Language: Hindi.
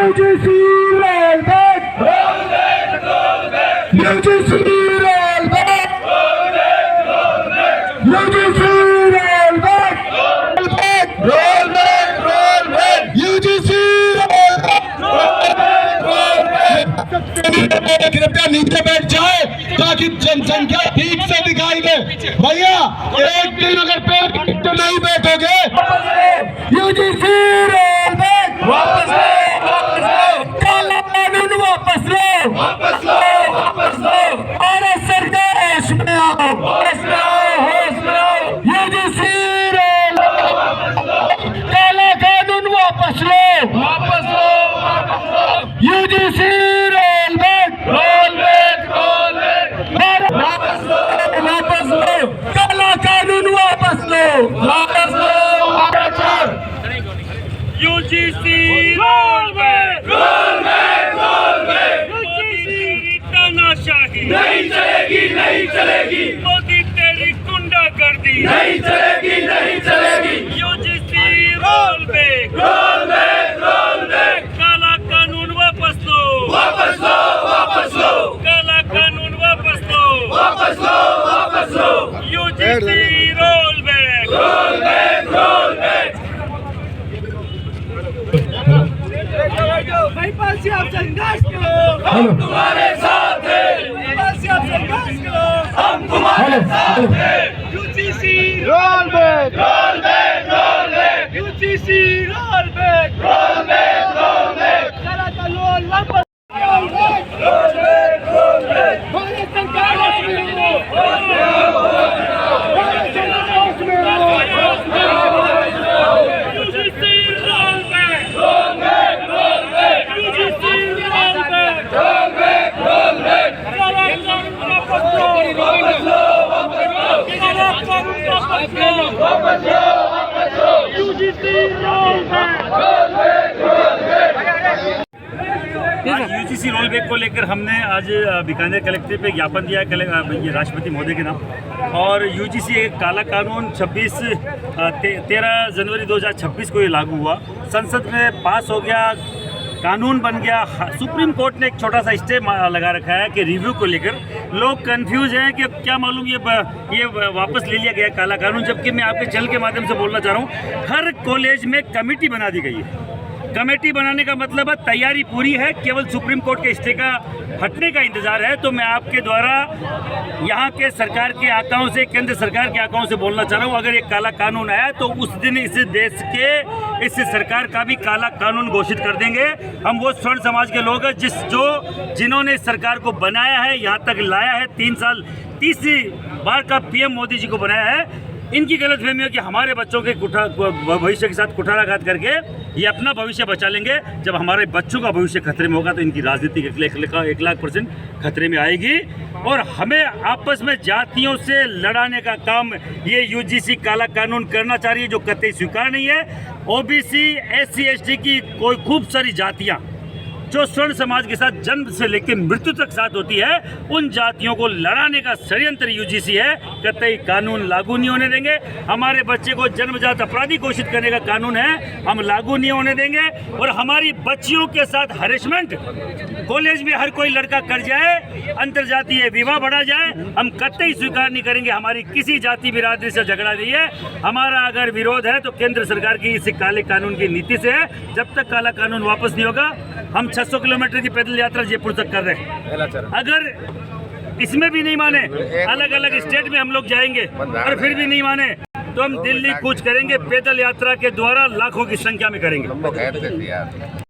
UGC rollback. UGC rollback. UGC rollback. Rollback. UGC कृपया नीचे बैठ जाए ताकि जनसंख्या ठीक से दिखाई दे। भैया एक दिन अगर पेड़ तो नहीं बैठोगे। यूजीसी रोलबैक वापस लो, काला कानून वापस लो, और सरकार होश में आओ, यूजीसी काला कानून वापस लो, यूजीसी काला कानून वापस लो, यूजीसी रोलबैक, मोदी तानाशाही नहीं चलेगी मोदी तेरी गुंडागर्दी नहीं चलेगी यूजीसी रोलबैक, काला कानून वापस लो, काला कानून वापस लो, यूजीसी रोलबैक। महिपाल से आप संघर्ष करो, हम तुम्हारे साथ हैं, महिपाल से आप संघर्ष करो, हम तुम्हारे साथ हैं। यूजीसी रोलबैक, यूजीसी रोलबैक, काला कानून वापस भारत सरकार होश में आओ, भारत सरकार होश में आओ, यूजीसी रोलबैक, यूजीसी रोलबैक, काला कानून वापस लो, काला कानून वापस लो, यूजीसी रोलबैक। आज यूजीसी रोलबैक को लेकर हमने आज बीकानेर कलेक्ट्रेट पे ज्ञापन दिया है ये राष्ट्रपति महोदय के नाम। और यूजीसी एक काला कानून 13 जनवरी 2026 को ये लागू हुआ, संसद में पास हो गया, कानून बन गया। सुप्रीम कोर्ट ने एक छोटा सा स्टे लगा रखा है कि रिव्यू को लेकर लोग कंफ्यूज हैं कि क्या मालूम ये वापस ले लिया गया काला कानून, जबकि मैं आपके चैनल के माध्यम से बोलना चाह रहा हूँ हर कॉलेज में कमेटी बना दी गई है। कमेटी बनाने का मतलब है तैयारी पूरी है, केवल सुप्रीम कोर्ट के स्टे का हटने का इंतजार है। तो मैं आपके द्वारा यहाँ के सरकार के आकाओं से, केंद्र सरकार के आकाओं से बोलना चाह रहा हूँ, अगर ये काला कानून आया तो उस दिन इस देश के इस सरकार का भी काला कानून घोषित कर देंगे। हम वो स्वर्ण समाज के लोग हैं जिन्होंने इस सरकार को बनाया है, यहाँ तक लाया है, 3 साल तीसरी बार का पीएम मोदी जी को बनाया है। इनकी गलतफहमी है कि हमारे बच्चों के भविष्य के साथ कुठाराघात करके ये अपना भविष्य बचा लेंगे। जब हमारे बच्चों का भविष्य खतरे में होगा तो इनकी राजनीति 1,00,000% खतरे में आएगी। और हमें आपस में जातियों से लड़ाने का काम ये यूजीसी काला कानून करना चाह रही है, जो कतई स्वीकार नहीं है। ओबीसी, SC, ST की कोई खूब सारी जातियाँ जो स्वर्ण समाज के साथ जन्म से लेकर मृत्यु तक साथ होती है, उन जातियों को लड़ाने का षड्यंत्र यूजीसी है। कतई कानून लागू नहीं होने देंगे। हमारे बच्चे को जन्मजात अपराधी घोषित करने का कानून है, हम लागू नहीं होने देंगे। और हमारी बच्चियों के साथ हरेसमेंट कॉलेज में हर कोई लड़का कर जाए, अंतरजातीय विवाह बढ़ा जाए, हम कतई स्वीकार नहीं करेंगे। हमारी किसी जाति बिरादरी से झगड़ा नहीं है। हमारा अगर विरोध है तो केंद्र सरकार की इस काले कानून की नीति से है। जब तक काला कानून वापस नहीं होगा, हम 600 किलोमीटर की पैदल यात्रा जयपुर तक कर रहे हैं। अगर इसमें भी नहीं माने, अलग अलग स्टेट में हम लोग जाएंगे और फिर भी नहीं माने तो हम दिल्ली कूच करेंगे। पैदल यात्रा के द्वारा लाखों की संख्या में करेंगे।